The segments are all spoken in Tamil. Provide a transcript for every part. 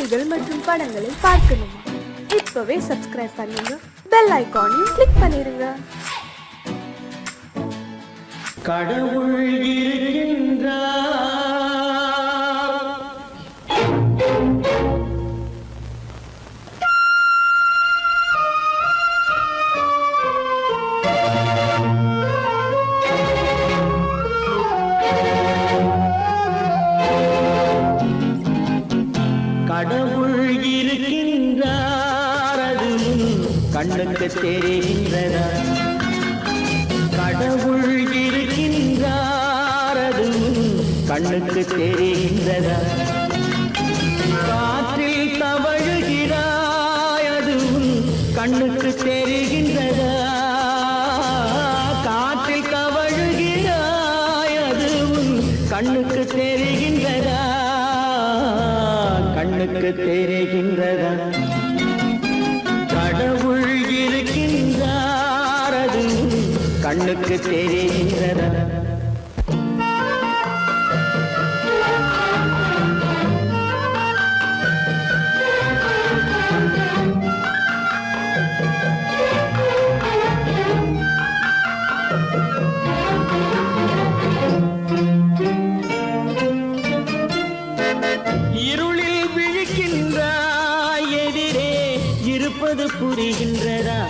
பாடல்கள் மற்றும் படங்களை பார்க்கணுமா? இப்பவே சப்ஸ்கிரைப் பண்ணுங்க, பெல் ஐகானையும் கிளிக் பண்ணிருங்க. கடவுள் இருக்கின்றார். கடவுள் இருக்கின்றார், அது கண்ணுக்கு தெரிகின்றதா? கடவுள் இருக்கின்றார், அது கண்ணுக்கு தெரிகின்றதா? காற்றில் தவழுகிறாய், அது கண்ணுக்கு தெரிகின்றதா? காற்றில் தவழுகிறாய், அது கண்ணுக்கு தெரிகின்றதா? கண்ணுக்கு தெரிகின்றதா? கடவுள் இருக்கின்றார், அது கண்ணுக்கு தெரிகின்றதா? இருளில் விழிக்கின்றாய், எதிரே இருப்பது புரிகின்றதா?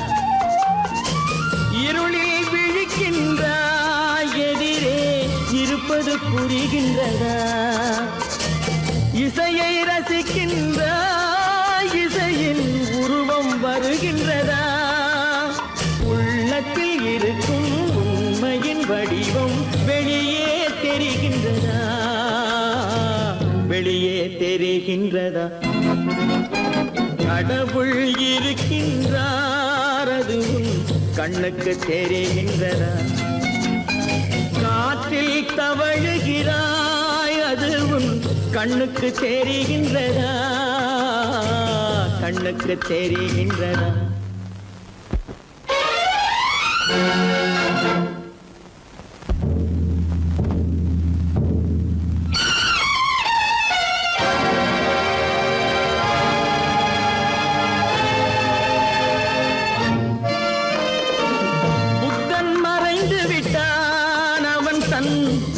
இருளில் விழிக்கின்றாய், எதிரே இருப்பது புரிகின்றதா? இசையை ரசிக்கின்றாய், இசையின் உருவம் வருகின்றதா? உள்ளத்தில் இருக்கும் உண்மையின் வடிவம் வெளியே தெரிகின்றதா? வெளியே தெரிகின்றதா? கடவுள் இருக்கின்றார், அது கண்ணுக்கு தெரிகின்றதா? காற்றில் தவழுகிறாய், அது கண்ணுக்கு தெரிகின்றதா? கண்ணுக்கு தெரிகின்றதா?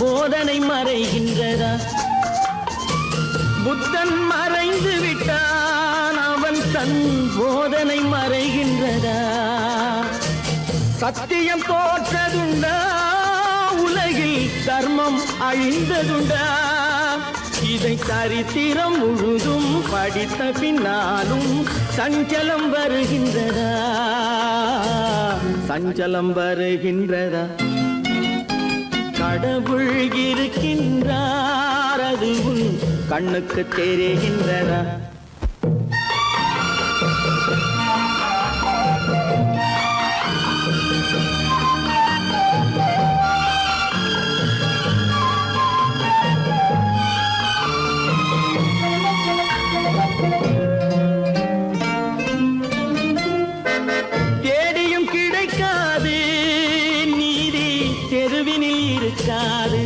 போதனை மறைகின்றதா? புத்தன் மறைந்து விட்டான், அவன் தன் போதனை மறைகின்றதா? சத்தியம் தோற்றதுண்டா? உலகில் தர்மம் அழிந்ததுண்டா? இதை சரித்திரம் முழுதும் படித்த பின்னாலும் சஞ்சலம் வருகின்றதா? சஞ்சலம் வருகின்றதா? கடவுள் இருக்கின்றார், அது கண்ணுக்கு தெரிகின்றதா? தேடியும் கிடைக்காது நீதி, தெருவினில் இருக்காது.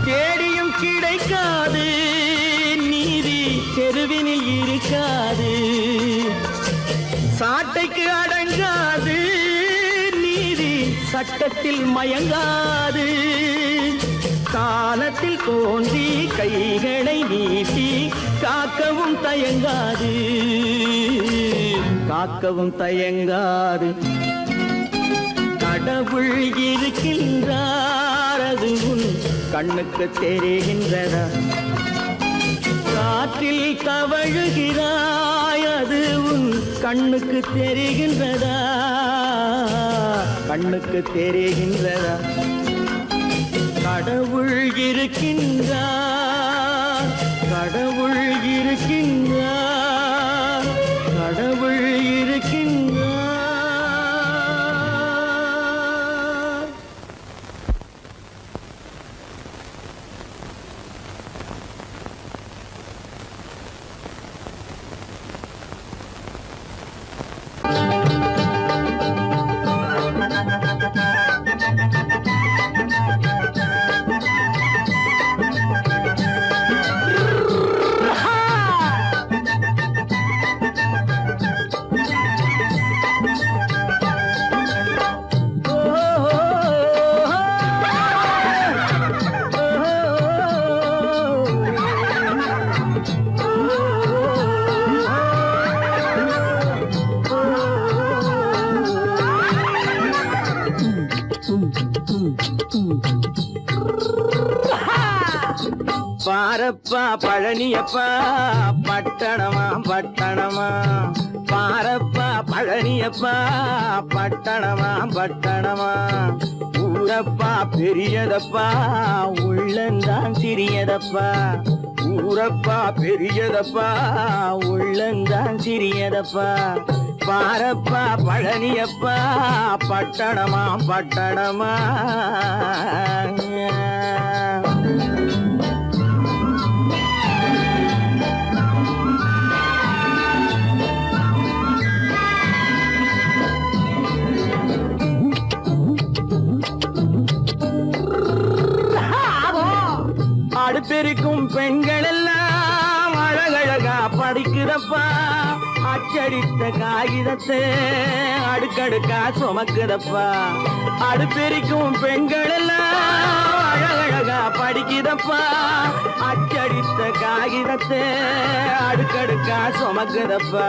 தேடியும் கிடைக்காது நீதி, தெருவினில் இருக்காது. சாட்டைக்கு அடங்காது நீதி, சட்டத்தில் மயங்காது. காலத்தில் தோன்றி கைகளை நீட்டி காக்கவும் தயங்காது. காக்கவும் தயங்காது. கடவுள் இருக்கின்றார், அது கண்ணுக்கு தெரிகின்றதா? காற்றில் தவழுகிறாய், அது கண்ணுக்கு தெரிகின்றதா? கண்ணுக்கு தெரிகின்றதா? கடவுள் இருக்கின்றார், கடவுள் இருக்கின்றார், கடவுள் இருக்கின்றார். பாரப்பா பழனியப்பா பட்டணமா பட்டணமா பாரப்பா பழனியப்பா பட்டணமா பட்டணமா ஊரப்பா பெரியதப்பா உள்ளந்தான் சிறியதப்பா ஊரப்பா பெரியதப்பா உள்ளந்தான் சிறியதப்பா பாரப்பா பழனியப்பா பட்டணமா பட்டணமா அடுப்பெருக்கும் பெண்கள் எல்லாம் அழகழகா படிக்குதப்பா அச்சடித்த காகிதத்தை அடுக்கடுக்கா சுமக்குதப்பா அடுப்பெருக்கும் பெண்கள் எல்லாம் அழகழகா படிக்குதப்பா அச்சடித்த காகிதத்தை அடுக்கடுக்கா சுமக்குதப்பா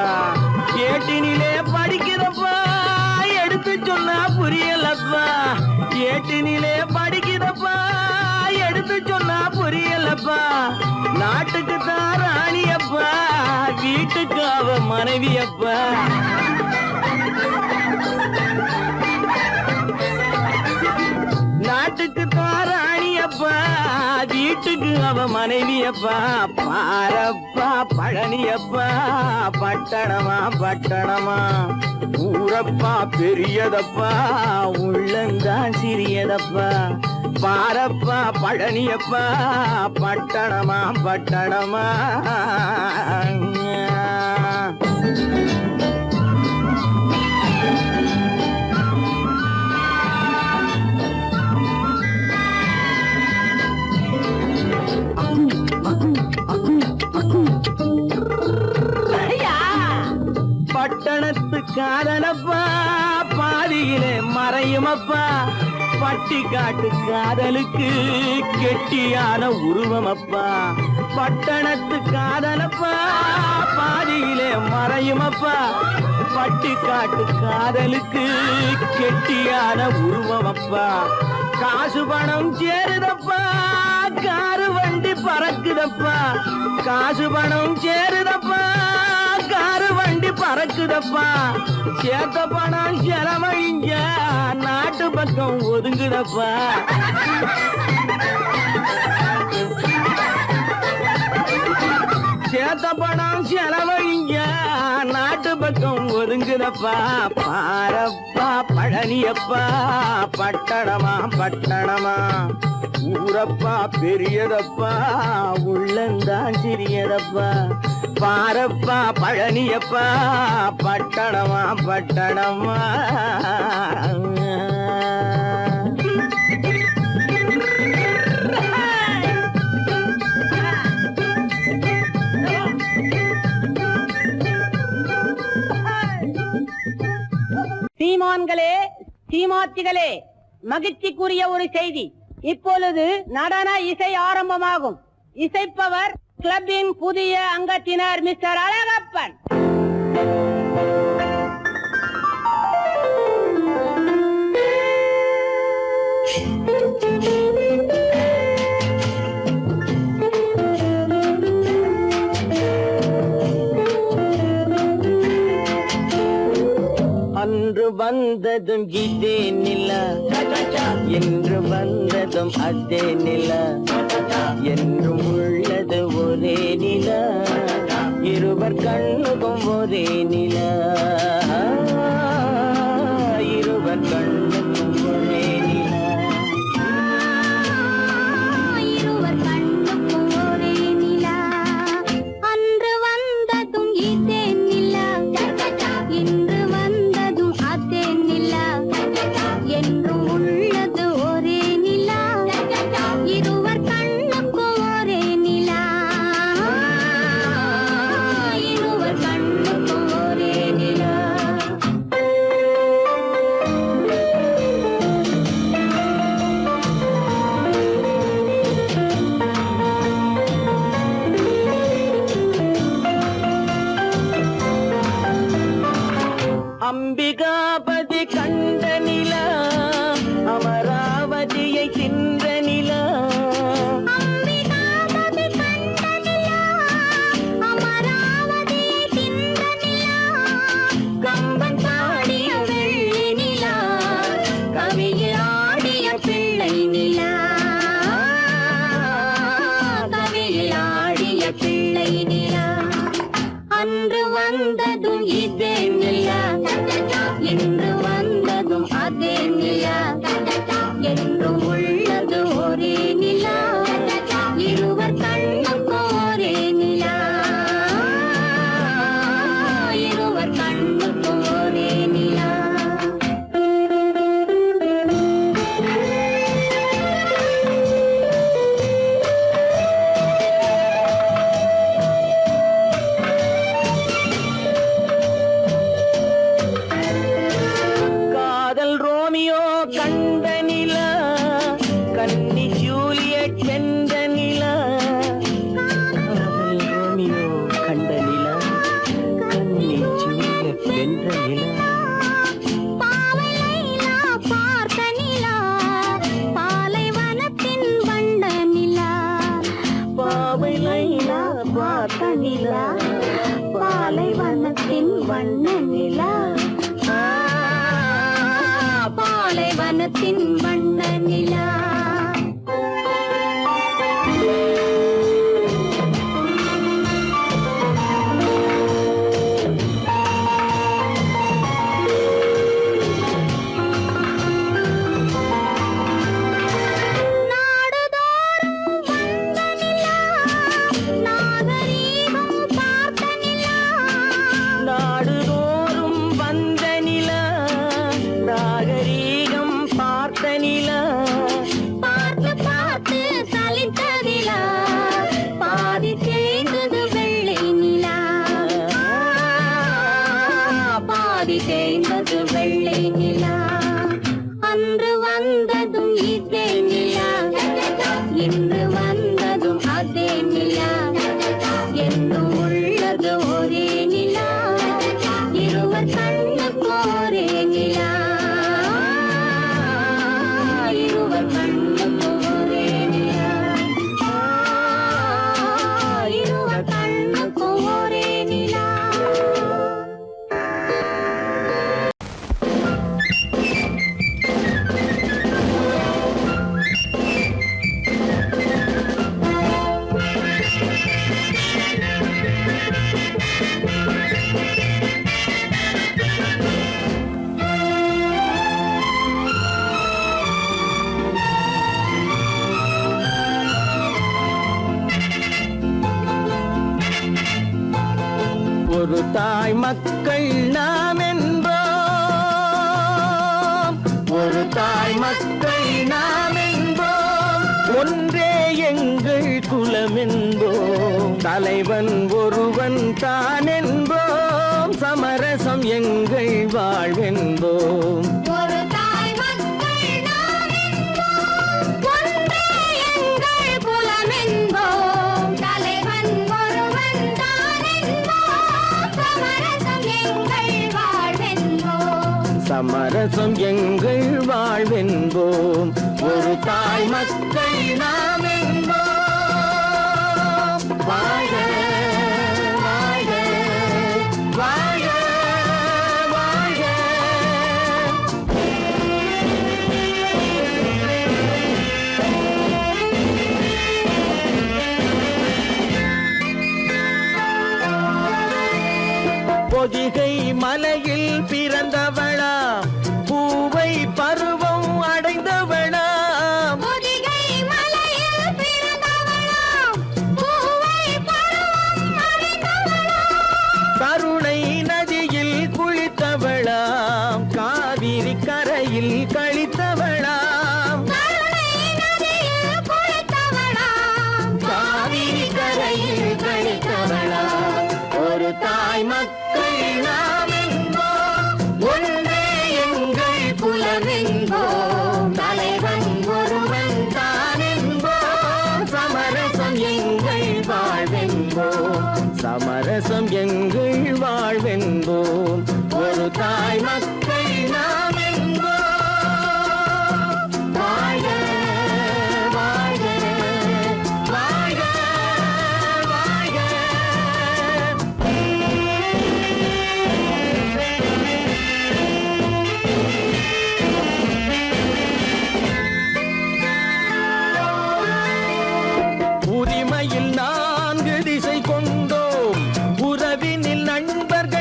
ஏட்டினிலே படிக்குதப்பா எடுத்து சொன்னா புரியலப்பா ஏட்டினிலே படிக்குதப்பா எடுத்து சொன்னா புரியலப்பா நாட்டுக்கு தான் ராணியப்பா வீட்டுக்கு அவ மனைவியப்பா நாட்டுக்கு தான் ராணியப்பா வீட்டுக்கு அவ மனைவியப்பா பாரப்பா பழனியப்பா பட்டணமா பட்டணமா ஊரப்பா பெரியதப்பா உள்ளந்தான் சிறியதப்பா பாரப்பா பழனியப்பா பட்டணமா பட்டணமா பட்டணத்து காதலப்பா பாதியிலே மறையுமப்பா பட்டி காட்டு காதலுக்கு கெட்டியான உருவமப்பா பட்டணத்து காதலப்பா பாதியிலே மறையுமப்பா பட்டி காட்டு காதலுக்கு கெட்டியான உருவமப்பா காசு பணம் சேருதப்பா காரு வண்டி பறக்குதப்பா காசு பணம் சேருதப்பா காரு வண்டி பறக்குதப்பா சேத்த பணம் செலவழிஞ்ச நாட்டு பக்கம் ஒதுங்குதப்பா சேத்த பணம் செலவழிஞ்ச நாட்டு பக்கம் ஒதுங்குதப்பா பாரப்பா பழனியப்பா பட்டணமா பட்டணமா ஊரப்பா பெரியதப்பா உள்ளந்தான் சிறியதப்பா பாரப்பா பழனியப்பா பட்டணமா பட்டணமா சீமான்களே சீமாத்திகளே மகிழ்ச்சிக்குரிய ஒரு செய்தி இப்பொழுது நடன இசை ஆரம்பமாகும் இசைப்பவர் கிளப்பின் புதிய அங்கத்தினர் மிஸ்டர் அழகப்பன் அன்று வந்ததும் இதே நிலா என்று வந்ததும் அதே நிலா என்றும் உள்ளது ஒரே நிலா இருவர் கண்ணுக்கும் ஒரே நிலா இருவர் கண்ணுக்கும் ஒரே நிலா இருவர் கண்ணுக்கும் ஒரே நிலா அன்று வந்ததும் இதே நிலா இன்று வந்ததும் அதே நிலா என்றும் உள்ளது ஒரே நிலா இருவர் கண்ணுக்கும் ஒரே நிலா இருவர் கண்ணுக்கும் ஒரே நிலா வந்ததும் இதே நிலா இன்று வந்ததும் அதே நிலா என்றும் உள்ளது ஒரே நிலா இருவர் கண்ணுக்கும் ஒரே நிலா இருவர் கண்ணுக்கும் ஒரே நிலா காதல் ரோமியோ கண்ட நிலா கன்னி ஜூலியட் சென்ற நிலா காதல் ரோமியோ கண்ட நிலா கன்னி ஜூலியட் வென்ற நிலா பாவை லைலா பார்த்த நிலா பாலைவனத்தின் வண்ண நிலா பாவை லைலா பார்த்த நிலா பாலைவனத்தின் வண்ண நிலா பாலைவனத்தின் வண்ண நிலா நாடுதோறும் வந்த நிலா நாகரீகம் பார்த்த நிலா பார்த்து பார்த்து சலித்ததிலா பாதி தேய்ந்தது வெள்ளை நிலா பாதி தேய்ந்தது வெள்ளை நிலா அன்று வந்ததும் இதே நிலா இன்று வந்ததும் அதே நிலா என்றும் உள்ளது ஒரே நிலா இருவர் கண்ணுக்கு ஒரே நிலா இருவர் கண்ணுக்கு ஒரே நிலா இருவர் கண்ணுக்கு ஒரே நிலா ஒரு தாய் மக்கள் நாம் என்போம் ஒரு தாய் மக்கள் நாம் என்போம் ஒன்றே எங்கள் குலம் என்போம் தலைவன் ஒருவன் தான் என்போம் சமரசம் எங்கள் வாழ்வென்போம் ஒரு தாய் மக்கள் நாம் என்போம் ஒன்றே எங்கள் குலம் என்போம் தலைவன் ஒருவன் தான் என்போம் சமரசம் எங்கள் வாழ்வென்போம் சமரசம் எங்கள் வாழ்வென்போம் ஒரு தாய் மக்கள் நாம் என்போம் வாழ்க வாழ்க வாழ்க வாழ்க பொதிகை மலையில் பிறந்தவளா பூவை பருவம் அடைந்தவளா பொதிகை மலையில் பிறந்தவளாம் பூவை பருவம் அடைந்தவளாம் கருணை நதியில் குளித்தவளாம் காவிரி கரையில் கழித்தவளாம் கருணை நதியில் குளித்தவளாம் காவிரி கரையில் கழித்தவளாம் ஒரு தாய் மக்கள் நாம் என்போம் ஒன்றே எங்கள் குலம் என்போம் தலைவன் ஒருவன் தான் என்போம் சமரசம் எங்கள் வாழ்வென்போம் சமரசம் எங்கள் வாழ்வென்போம் ஒரு தாய் மக்கள் நாம் என்போம் வாழ்க வாழ்க வாழ்க வாழ்க உரிமையில் 4 திசை கொண்டோம் உறவினில் நண்பர்கள்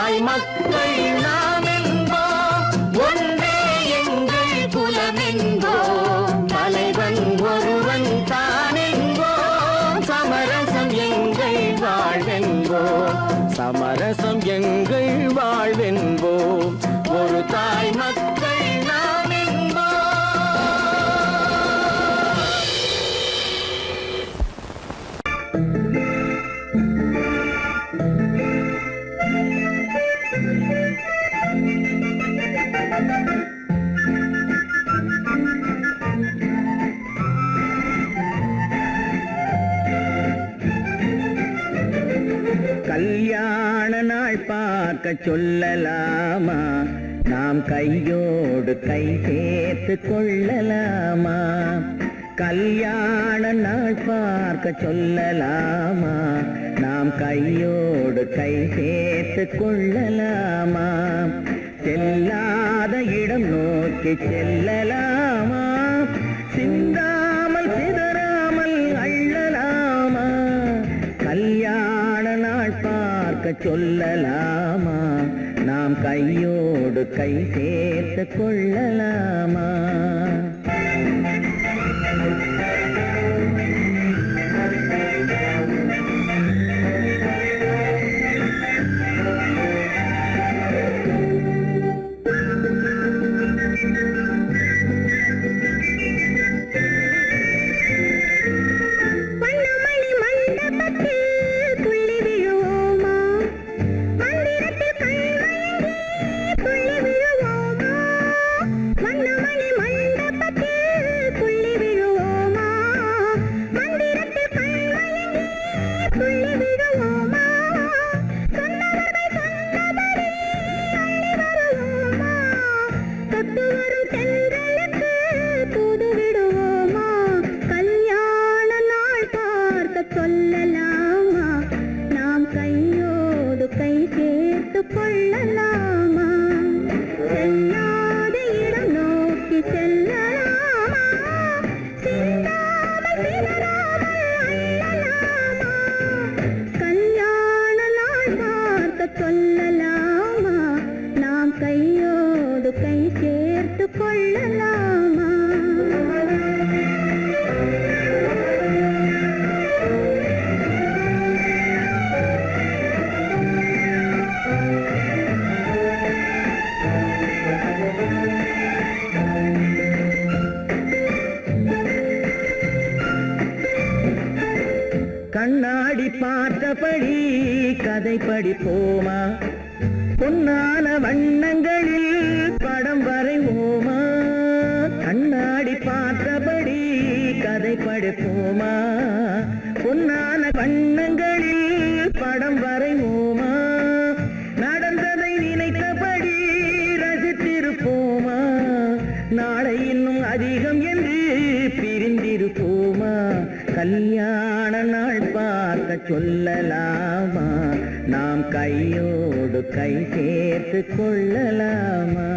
தாய் மக்கள் நாம் என்போம், ஒன்றே எங்கள் குலம் என்போம், தலைவன் ஒருவன் தான் என்போம், சமரசம் எங்கள் வாழ்வென்போம், சமரசம் எங்கள் வாழ்வென்போம், ஒரு தாய் மக்கள் நாம் என்போம். கல்யாண நாள் பார்க்க சொல்லலாமா, நாம் கையோடு கை சேர்த்து கொள்ளலாமா, கல்யாண நாள் பார்க்க சொல்லலாமா, நாம் கையோடு கை சேர்த்து கொள்ளலாமா, செல்லாத இடம் நோக்கி செல்லலாமா, சிந்தாமல் சிதறாமல் அள்ளலாமா, கல்யாண நாள் பார்க்க சொல்லலாமா, நாம் கையோடு கை சேர்த்து கொள்ளலாமா. வண்ணமணி மண்டபத்தில் துள்ளி விழுவோமா, மந்திரத்தில் கண்மயங்கி துள்ளி விழுவோமா, வண்ணமணி மண்டபத்தில் துள்ளி விழுவோமா, மந்திரத்தில் கண்மயங்கி துள்ளி விழுவோமா, சொன்னவர்கள் சொன்னபடி அள்ளி வருவோமா, தொட்டு வரும் தென்றலுக்கு தூது விடுவோமா, கல்யாண நாள் பார்க்க சொல்லலாமா, நாம் கையோடு கை சேர்த்து கொள்ளலாமா, செல்லாத இடம் நோக்கி செல்லலாமா, சிந்தாமல் சிதறாமல் அள்ளலாமா, கல்யாண நாள் பார்க்க சொல்லலாமா, நாம் கையோடு கை சேர்த்து கொள்ளலாமா. கண்ணாடி பார்த்தபடி கதை படிப்போமா, பொன்னான வண்ணங்களில் படம் வரைவோமா, கண்ணாடி பார்த்தபடி கதை படிப்போமா, பொன்னான வண்ணங்களில் படம் வரைவோமா, நடந்ததை நினைத்தபடி ரசித்திருப்போமா, நாளை இன்னும் அதிகம் என்று பிரிந்திருப்போமா, கல்யாண நாள் பார்க்க சொல்லலாமா, நாம் கையோடு கை சேர்த்து கொள்ளலாமா.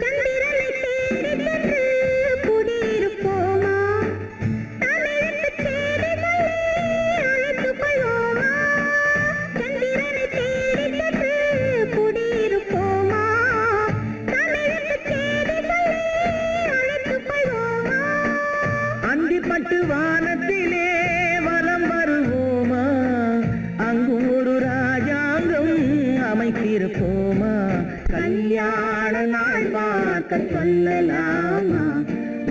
சந்திரனை தேடி சென்று குடியிருப்போமா, தமிழுக்கு செய்தி சொல்லி அழைத்துக் கொள்வோமா, சந்திரனை தேடி சென்று குடியிருப்போமா, தமிழுக்கு செய்தி சொல்லி அழைத்துக் கொள்வோமா, அந்திப்பட்டு வானத்திலே வலம் வருவோமா, அங்கு ஒரு ராஜாங்கம் அமைத்திருப்போமா, கல்யாண நாள் பார்க்க சொல்லலாமா,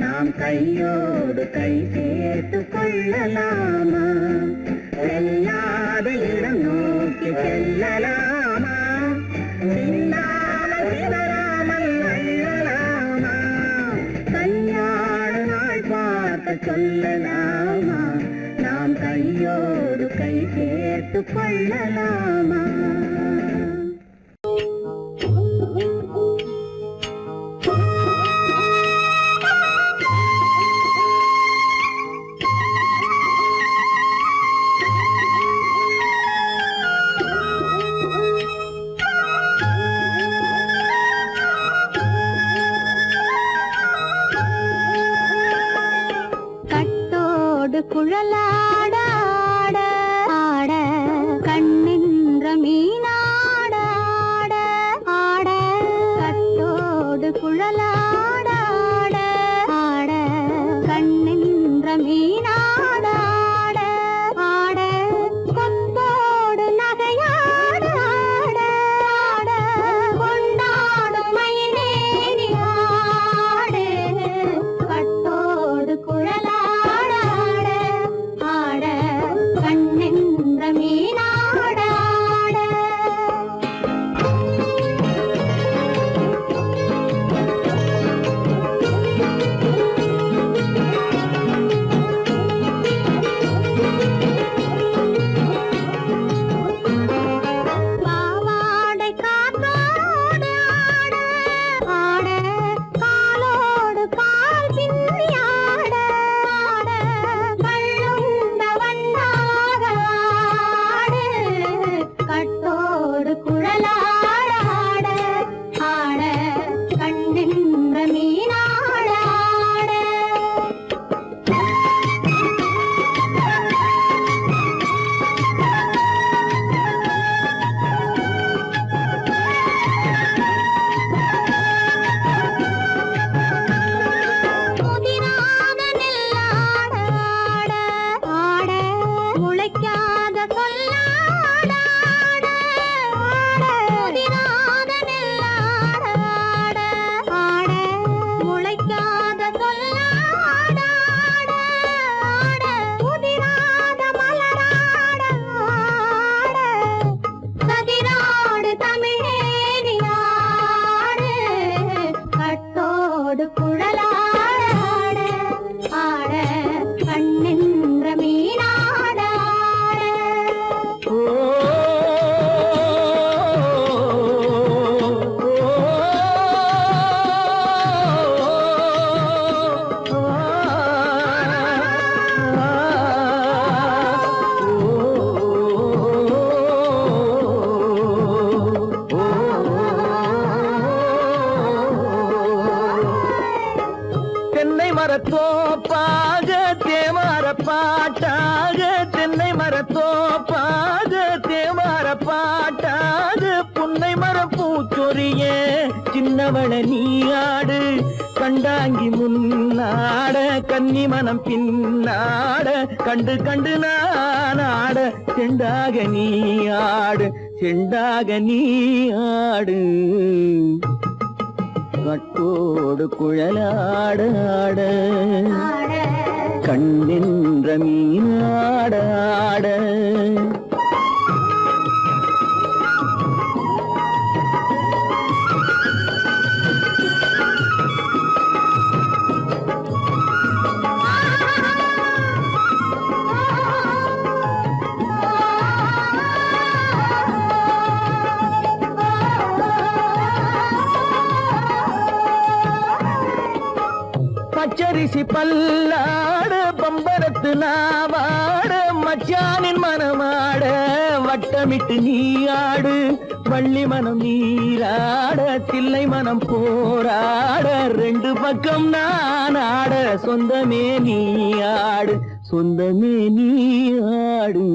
நாம் கையோடு கை சேர்த்து கொள்ளலாமா, செல்லாத இடம் நோக்கி செல்லலாமா, சிந்தாமல் சிதறாமல் அள்ளலாமா, கல்யாண நாள் பார்க்க சொல்லலாமா, நாம் கையோடு கை சேர்த்து கொள்ளலாமா. குழலாட ஆட ஆட கண்ணின்ற மீனாட ஆட ஆட கட்டோடு குழலாட ஆட ஆட கண்ணின்ற மீனாட ஆட ஆட கொத்தோடு நகையாட ஆட ஆட கொண்டாடும் மயிலேறி ஆடு கட்டோடு குழலாட ஆட ஆட கண்ணின்ற மீனாட ஆட பாவாடை காற்றோடு ஆட ஆட காலோடு கால் பின்னி ஆட ஆட கள்ளுண்ட வண்ணாக ஆடு கட்டோடு குழலாட ஆட ஆட கண்ணின்ற மீனாட ஆட முதிராத நெல்லாட ஆட ஆட முளைக்காத சொல்லாட ஆட ஆட முதிராத நெல்லாட ஆட ஆட முளைக்காத சொல்லாட ஆட ஆட முதிராத மலராட ஆட கதிராடு தமிழேறி ஆடு கட்டோடு குழலாட ஆட ஆட கண்ணின்ற மீனாட ஆட தென்னை மரத்தோப்பாக தேமார பாட்டாக தென்னை மரத்தோப்பாக தேமார பாட்டாக புன்னை மரம் பூச்சொரிய சின்னவள நீயாடு கண்டாங்கி முன்னாட கன்னி மனம் பின்னாட கண்டு கண்டு நானாட செண்டாக நீயாடு செண்டாக நீயாடு கட்டோடு குழலாட ஆட ஆட கண்ணின்ற மீனாட ஆட பச்சரிசி பல்லாட பம்பரத்து நாவாட மச்சானின் மனமாட வட்டமிட்டு நீயாடு வள்ளி மனம் நீராட தில்லை மனம் போராட ரெண்டு பக்கம் நான் ஆட சொந்தமே நீயாடு சொந்தமே நீயாடு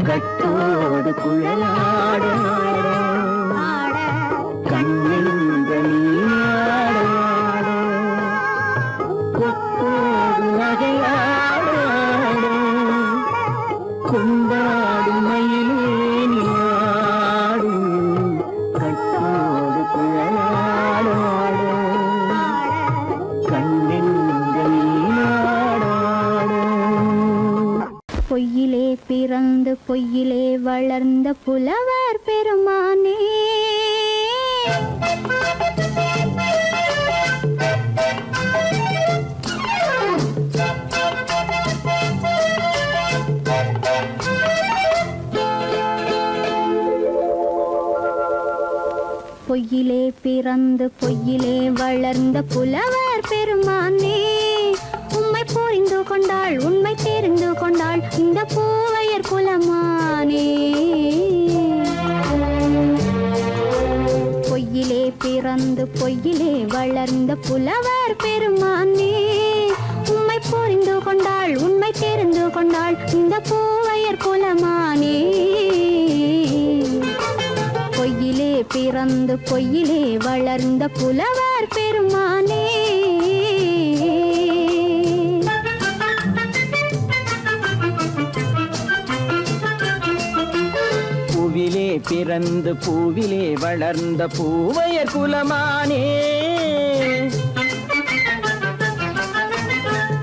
கட்டோடு குழலாட ஆட கண்ணின்ற நீயாட கொத்தோடு நகையாட கொண்டாடு மயிலே நீயாடு கட்டோடு குழலாட கண்ணின்ற நீயாட பொய்யிலே பிறந்து பொய்யிலே வளர்ந்த புலவர் பெருமானே பொய்யிலே பிறந்து பொய்யிலே வளர்ந்த புலவர் பெருமானே உம்மை புரிந்து கொண்டாள் உண்மை தெரிந்து கொண்டாள் இந்த பூவையர் குலமானே பொய்யிலே பிறந்து பொய்யிலே வளர்ந்த புலவர் பெருமானே உம்மை புரிந்து கொண்டாள் உண்மை தெரிந்து கொண்டாள் இந்த பூவையர் குலமானே பொய்யிலே பிறந்து பொய்யிலே வளர்ந்த புலவர் பெருமானே பூவிலே பிறந்து பூவிலே வளர்ந்த பூவையர் குலமானே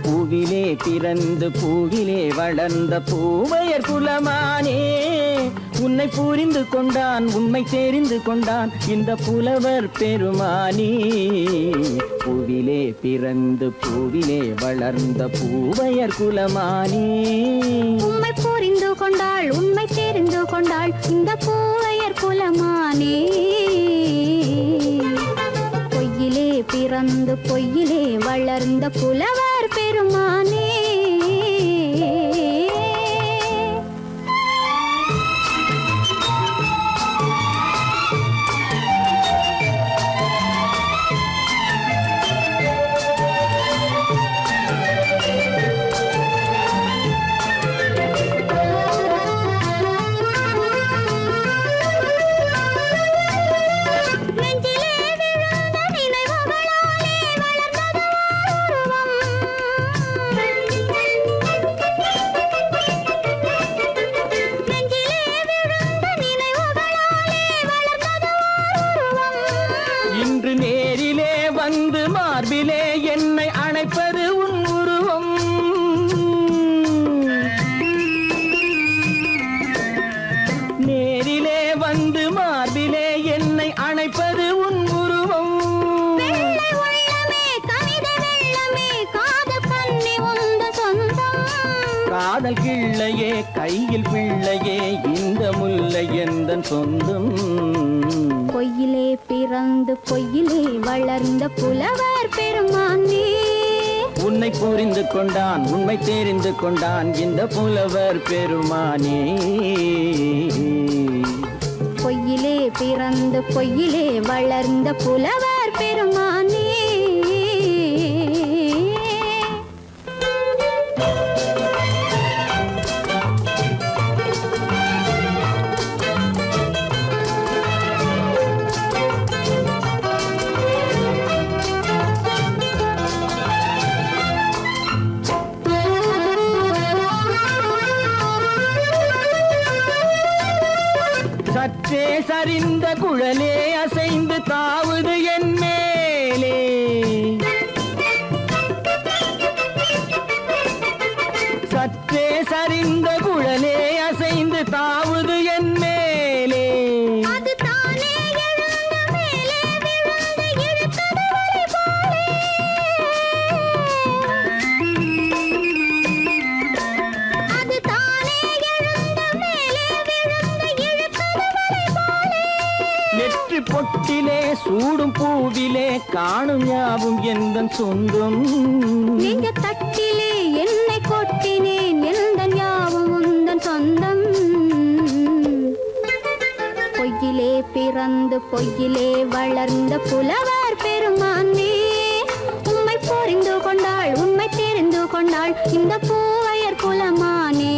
பூவிலே பிறந்து பூவிலே வளர்ந்த பூவையர் குலமானே உன்னை புரிந்து கொண்டான் உண்மை தெரிந்து கொண்டான் இந்த புலவர் பெருமானே பூவிலே பிறந்து பூவிலே வளர்ந்த பூவையர் குலமானே உண்மை புரிந்து கொண்டாள் உண்மை தெரிந்து கொண்டாள் இந்த பூவையர் குலமானே பொய்யிலே பிறந்து பொய்யிலே வளர்ந்த புலவர் பெருமானே இன்று நேரிலே வந்து மார்பிலே என்னை அணைப்பது உன் உருவம் நேரிலே வந்து மார்பிலே என்னை அணைப்பது உன் உருவம் காதல் கிள்ளையே கையில் பிள்ளையே இந்த முல்லை எந்தன் சொந்தம் பொய்யிலே பிறந்து பொய்யிலே வளர்ந்த புலவர் பெருமானே உன்னை புரிந்து கொண்டான் உண்மை தெரிந்து கொண்டான் இந்த புலவர் பெருமானே பொய்யிலே பிறந்து பொய்யிலே வளர்ந்த புலவர் பெருமானே சற்றே சரிந்த குழலே அசைந்து தாவுது என் மேலே சற்றே சரிந்த குழலே அசைந்து தாவுது என் மேலே நெற்றி பொட்டிலே சூடும் பூவிலே காணும் யாவும் எந்தன் சொந்தம் நெஞ்ச தட்டிலே என்னை கொட்டினேன் எந்தன் யாவும் உந்தன் சொந்தம் பொய்யிலே பிறந்து பொய்யிலே வளர்ந்த புலவர் பெருமானே உண்மை புரிந்து கொண்டாள் உண்மை தெரிந்து கொண்டாள் இந்த பூவையர் குலமானே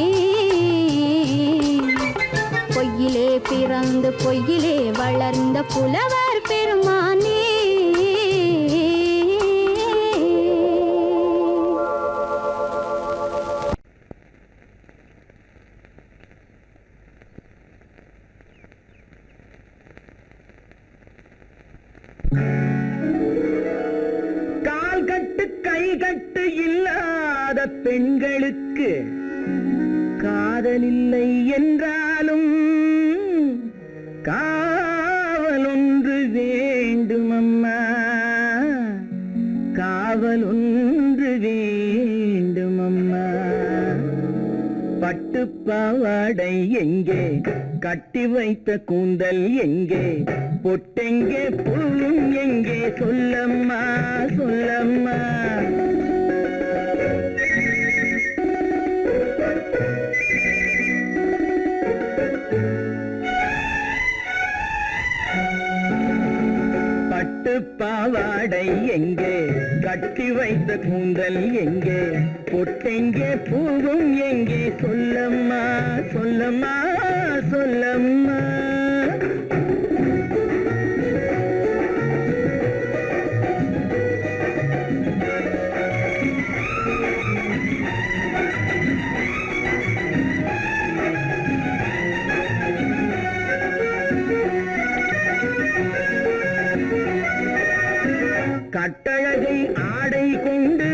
பொய்யிலே பிறந்து பொய்யிலே வளர்ந்த புலவர் பெருமானே கால் கட்டு கை கட்டு இல்லாத பெண்களுக்கு காதலில்லை என்றாலும் காவலொன்று வேண்டுமம்மா காவலொன்று வேண்டுமம்மா பட்டுப் பாவாடை எங்கே கட்டி வைத்த கூந்தல் எங்கே பொட்டெங்கே புல்லும் எங்கே சொல்லம்மா சொல்லம்மா பட்டுப் பாவாடை பாவாடை எங்கே, கட்டி வைத்த கூந்தல் எங்கே, பொட்டெங்கே பூவும் எங்கே, சொல்லம்மா சொல்லம்மா சொல்லம்மா. கட்டழகை ஆடை கொண்டு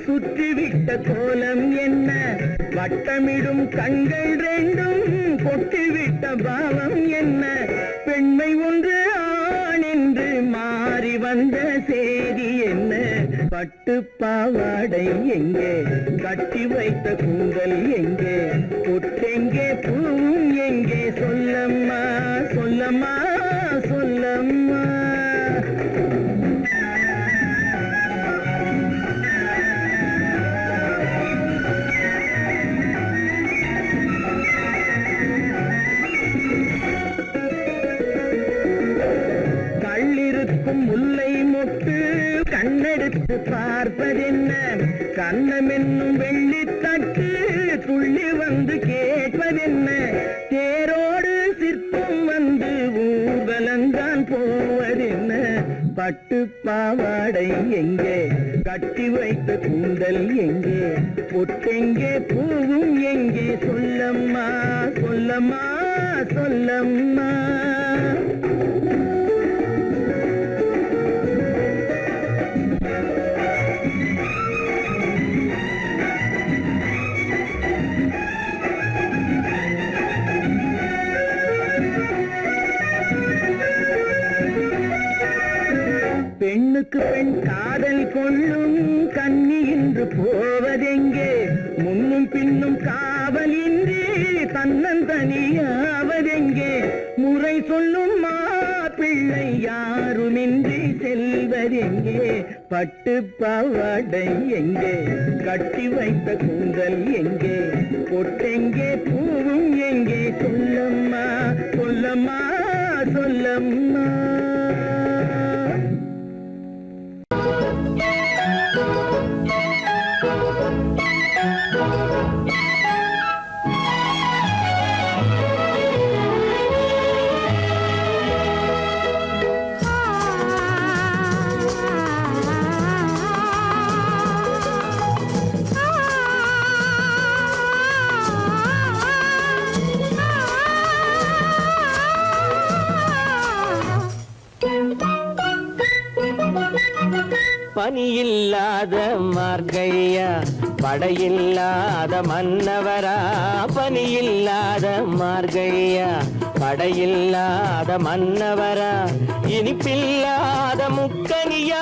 சுற்றிவிட்ட கோலம் என்ன, வட்டமிடும் கண்கள் ரெண்டும் கொட்டிவிட்ட பாவம் என்ன, பெண்மை ஒன்று ஆண் என்று மாறி வந்த செய்தி என்ன, பட்டு பாவாடை எங்கே, கட்டி வைத்த கூந்தல் எங்கே, பொட்டெங்கே பூவும் எங்கே, சொல்லம்மா சொல்லம்மா சொல்லம்மா. முல்லை மொட்டு கண்ணெடுத்து பார்ப்பதென்ன, கண்ணம் என்னும் வெள்ளித்தட்டு துள்ளி வந்து கேட்பதென்ன, தேரோடு சிற்பம் வந்து ஊர்வலந்தான் போவதென்ன, பட்டு பாவாடை எங்கே, கட்டி வைத்த கூந்தல் எங்கே, பொட்டெங்கே பூவும் எங்கே, சொல்லம்மா சொல்லம்மா சொல்லம்மா. பெண்ணுக்கு பெண் காதல் கொள்ளும் கன்னி இன்று போவதெங்கே, முன்னும் பின்னும் காவலின்றி தன்னந்தனியாவதெங்கே, முறை சொல்லும் மாப்பிள்ளை யாருமின்றி செல்வதெங்கே, பட்டு பாவாடை எங்கே, கட்டி வைத்த கூந்தல் எங்கே, பொட்டெங்கே பூவும் எங்கே, சொல்லம்மா சொல்லம்மா சொல்லம்மா. பனியில்லாத மார்கழியா, படையில்லாத மன்னவரா, பனியில்லாத மார்கழியா, படையில்லாத மன்னவரா, இனிப்பில்லாத முக்கனியா,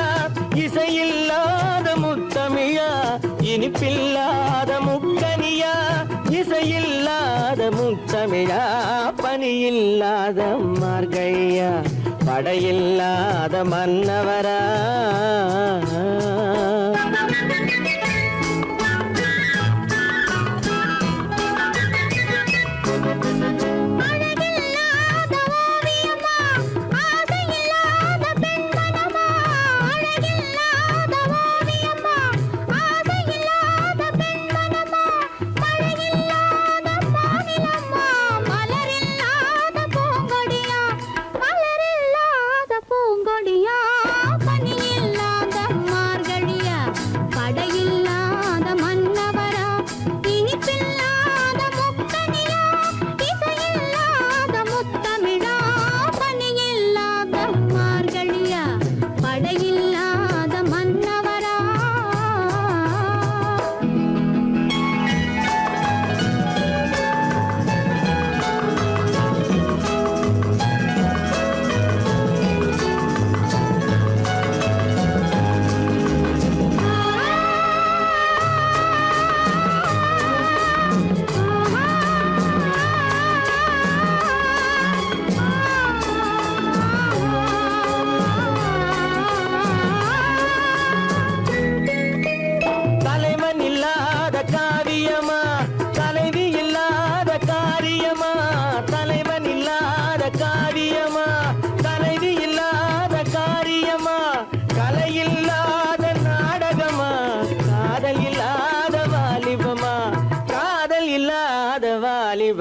இசையில்லாத முத்தமிழா, இனிப்பில்லாத முக்கனியா, இசையில்லாத முத்தமிழா, பனியில்லாத மார்கழியா, படையில்லாத மன்னவரா. பனியில்லாத மார்கழியா,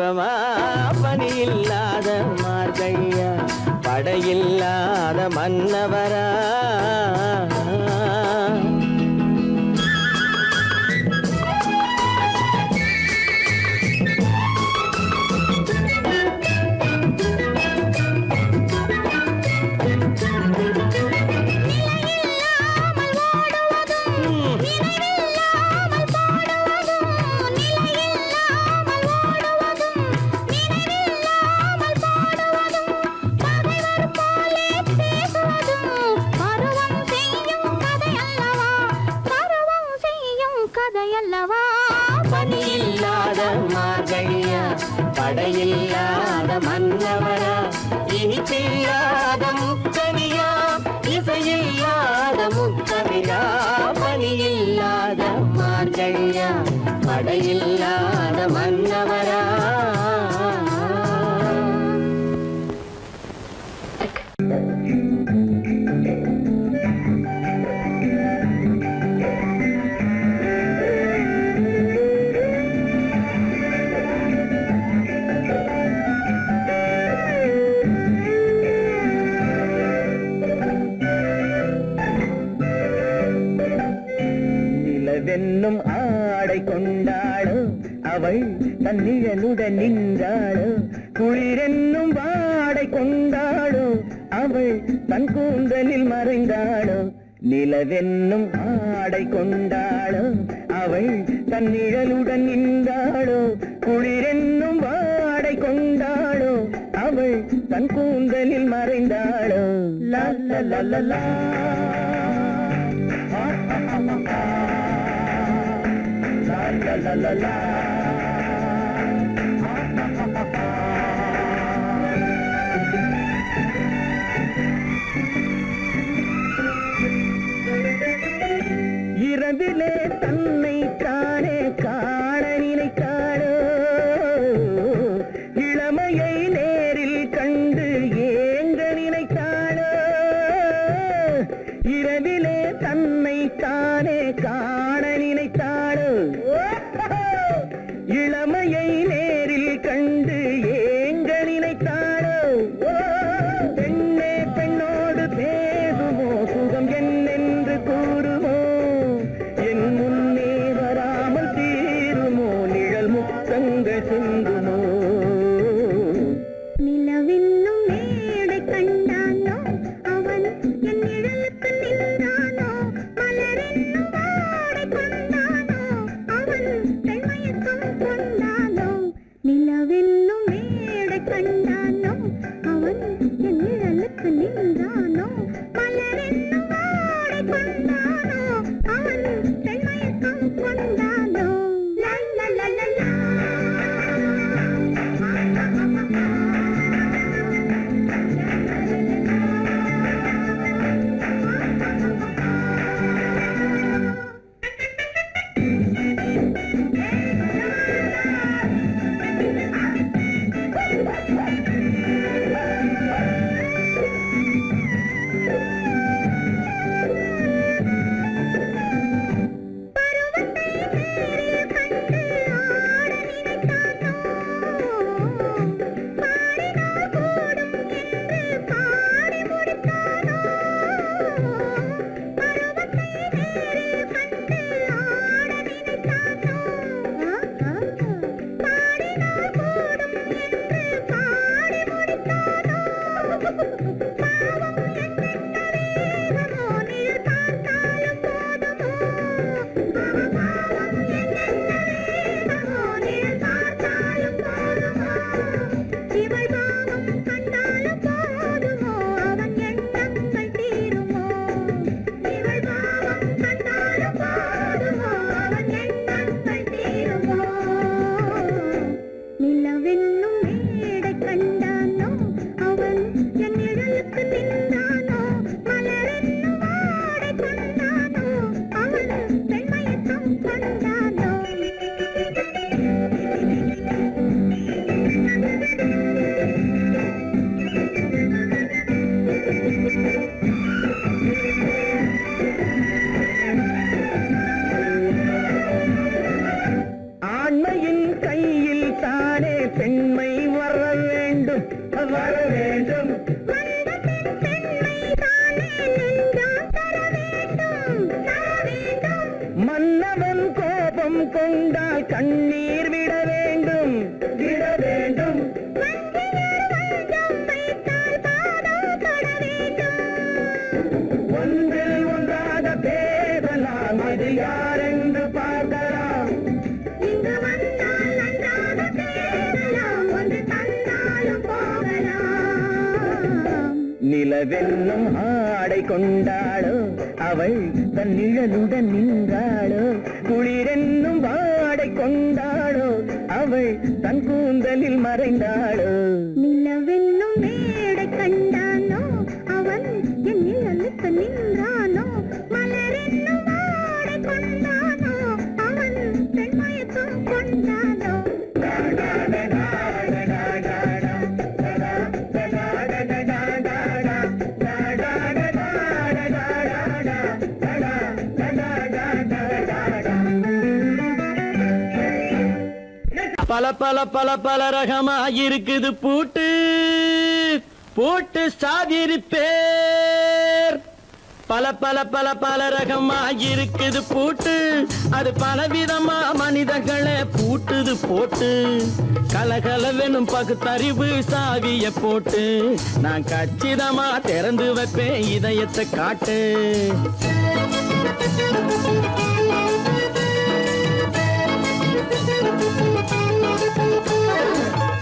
தெய்வமா பணி இல்லாத மார்கழியா படையில்லாத மன்னவரா பணியில்லாத மார்கழியா படையில்லாத மன்னவரா இனிப்பில்லாத முக்கனியா இசையில்லாத முக்கவிரா பணியில்லாத மார்கழியா படையில்லாத மன்னவரா நிலவென்னும் ஆடை கொண்டாளோ அவள் தன்னிழலுடன் நின்றாளோ குளிரென்னும் வாடை கொண்டாளோ அவள் தன் கூந்தலில் மறைந்தாளோ நிலவென்னும் ஆடை கொண்டாளோ அவள் தன்னிழலுடன் நின்றாளோ குளிரென்னும் வாடை கொண்டாளோ அவள் தன் கூந்தலில் மறைந்தாளோ லா லா லா லா லா la la la la இரவிலே தன்னை தானே காண நினைத்தாளோ இளமையை நேரில் கண்டு ஏங்க நினைத்தாளோ இரவிலே தன்னை தானே காண நினைத்தாளோ இளமையை நேரில் கண்டு ஏங்க நினைத்தாளோ பெண்ணே பெண்ணோடு பேசுமோ சுகம் என்னென்று கூறுமோ என் முன்னே வராமல் தீருமோ நிழல் முத்தங்கள் சிந்துமோ நிலவென்னும் மேடை கண்டானோ அவன் என் நிழலுக்கு நின்றானோ மலரென்னும் வாடை கொண்டானோ அவன் பெண்மயக்கம் கொண்டானோ நிலவென்னும் மேடை கண்டானோ அவன் என் நிழலுக்கு நின்றானோ மலரென்னும் வாடை கொண்டானோ அவன் பெண்மயக்கம் கொண்டானோ லா லா லா லா லா பெண்மை வர வேண்டும் வர வேண்டும் வந்த பெண் பெண்மை தானே நெஞ்சால் தர வேண்டும் தர வேண்டும் மன்னவன் கோபம் கொண்டால் கண்ணீர் விட வேண்டும் விட வேண்டும் வஞ்சியர் வஞ்சம் வைத்தால் பாதம் தொட வேண்டும் ஒன்றில் ஒன்றாக பேசலாம் அது யாரென்று பார்க்கலாம் இங்கு வந்தால் நன்றாக பேசலாம் ஒன்று தந்தாலும் போகலாம் நிலவென்னும் ஆடை கொண்டாளோ அவள் தன் நிழலுடன் நின்றாளோ குளிரென்னும் வாடை கொண்டாளோ அவள் தன் கூந்தலில் மறைந்தாளோ நிலவென்னும் மேடை கண்டானோ அவன் என் நிழலுக்கு நின்றானோ மலரென்னும் வாடை கொண்டானோ அவன் பெண்மயக்கம் கொண்டானோ பல பல பல பல ரகமா இருக்குது பூட்டு பூட்டு சாதிருப்பேர் பல பல பல பல ரகமா இருக்குது பூட்டு அது பலவிதமா மனிதர்களை பூட்டுது போட்டு கலகலவெனும் பகுத்தறிவு சாவிய போட்டு நான் கச்சிதமா திறந்து வைப்பேன் இதயத்தை காட்டு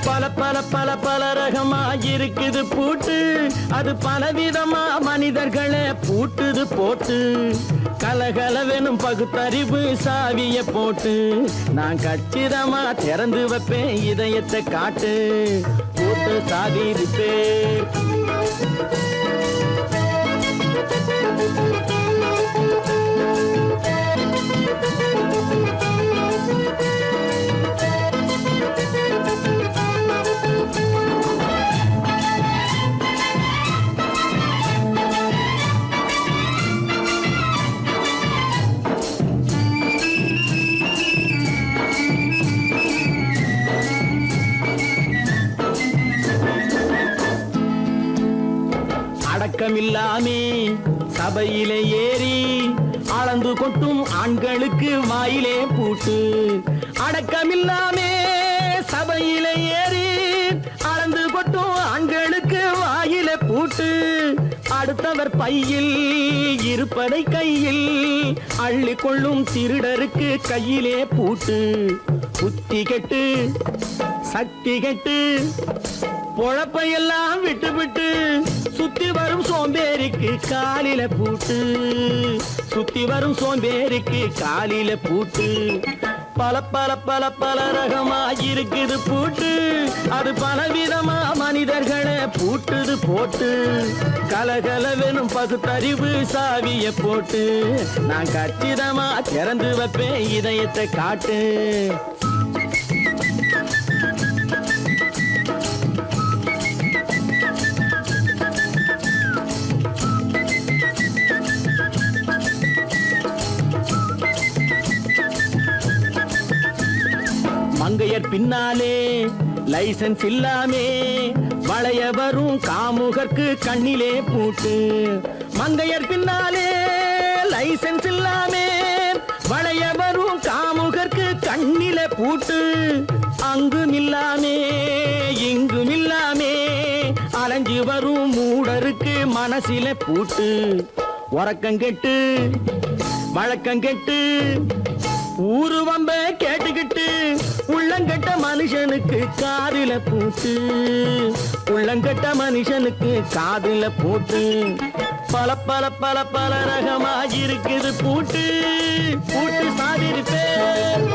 பல பல பல பல ரகமா இருக்குது பூட்டு அது பலவிதமா மனிதர்களை பூட்டுது போட்டு கலகலவெனும் பகுத்தறிவு சாவிய போட்டு நான் கச்சிதமா திறந்து வைப்பேன் இதயத்தை காட்டு போட்டு சாதிருப்பேன் அடக்கமில்லாமே சபையிலே ஏறி அளந்து கொட்டும் ஆண்களுக்கு வாயிலே பூட்டு அடக்கமில்லாமே சபையிலே ஏறி அளந்து கொட்டும் ஆண்களுக்கு வாயிலே பூட்டு அடுத்தவர் பையில் இருப்பதை கையில் அள்ளி கொள்ளும் திருடருக்கு கையிலே பூட்டு புத்தி கெட்டு சக்தி கெட்டு பொழப்பையெல்லாம் விட்டு விட்டு சுத்தி வரும் சோம்பேறிக்கு காலில பூட்டு சுத்தி வரும் சோம்பேறிக்கு காலில பூட்டு பல பல பல பல ரகமா இருக்குது பூட்டு அது பலவிதமா மனிதர்களை பூட்டுது போட்டு கலகலவெனும் பகுத்தறிவு சாவிய போட்டு நான் கச்சிதமா திறந்து வைப்பேன் இதயத்தை காட்டு மங்கையர் பின்னாலே லைசன்ஸ் இல்லாமே வளைய வரும் காமுகர்க்கு கண்ணிலே பூட்டு மங்கையர் பின்னாலே லைசன்ஸ் இல்லாமே வளைய வரும் காமுகர்க்கு கண்ணிலே பூட்டு அங்கும் இல்லாமே இங்கும் இல்லாமே அலைஞ்சு வரும் மூடருக்கு மனசிலே பூட்டு உறக்கங்கெட்டு வழக்கங்கெட்டு ஊரு வம்ப கேட்டுக்கிட்டு உள்ளங்கட்ட மனுஷனுக்கு காதில பூட்டு உள்ளங்கட்ட மனுஷனுக்கு காதில பூட்டு பல பல பல பல ரகமா இருக்குது பூட்டு பூட்டு சாதிருப்பேன்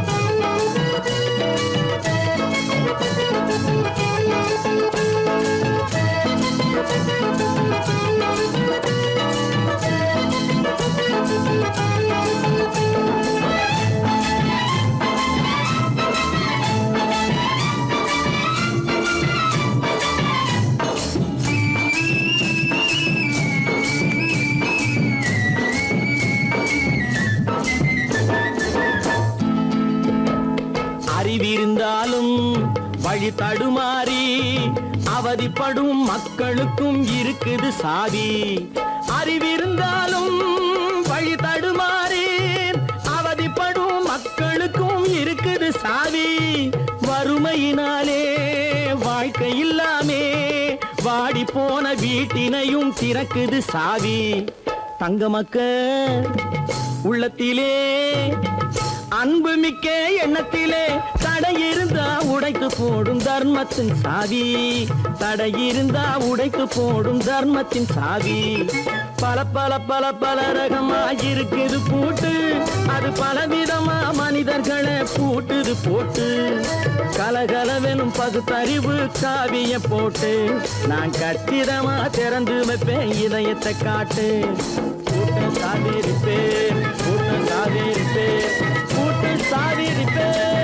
தடுமாறி அவதிப்படும் மக்களுக்கும் இருக்குது சாவி. அறிவிருந்தாலும் வழி தடுமாறி அவதிப்படும் மக்களுக்கும் இருக்குது சாவி. வறுமையினாலே வாழ்க்கை இல்லாமே வாடி போன வீட்டினையும் திறக்குது சாவி. தங்க மக்க உள்ளத்திலே அன்பு மிக்க எண்ணத்திலே தடை இருந்தா உடைத்து போடும் தர்மத்தின் சாவி. தடை இருந்தா உடைத்து போடும் தர்மத்தின் சாவி. பல பல பல பல ரகமா இருக்குது பூட்டு, அது பலவிதமா மனிதர்களை பூட்டுது போட்டு. கலகலவெனும் பகுத்தறிவு சாவிய போட்டு நான் கச்சிதமா திறந்து வைப்பேன் இதயத்தை காட்டு. கூட்டம் சாவி இருப்பேன், கூட்டம் சாவி இருப்பேன், கூட்டம் சாவி இருப்பேன்.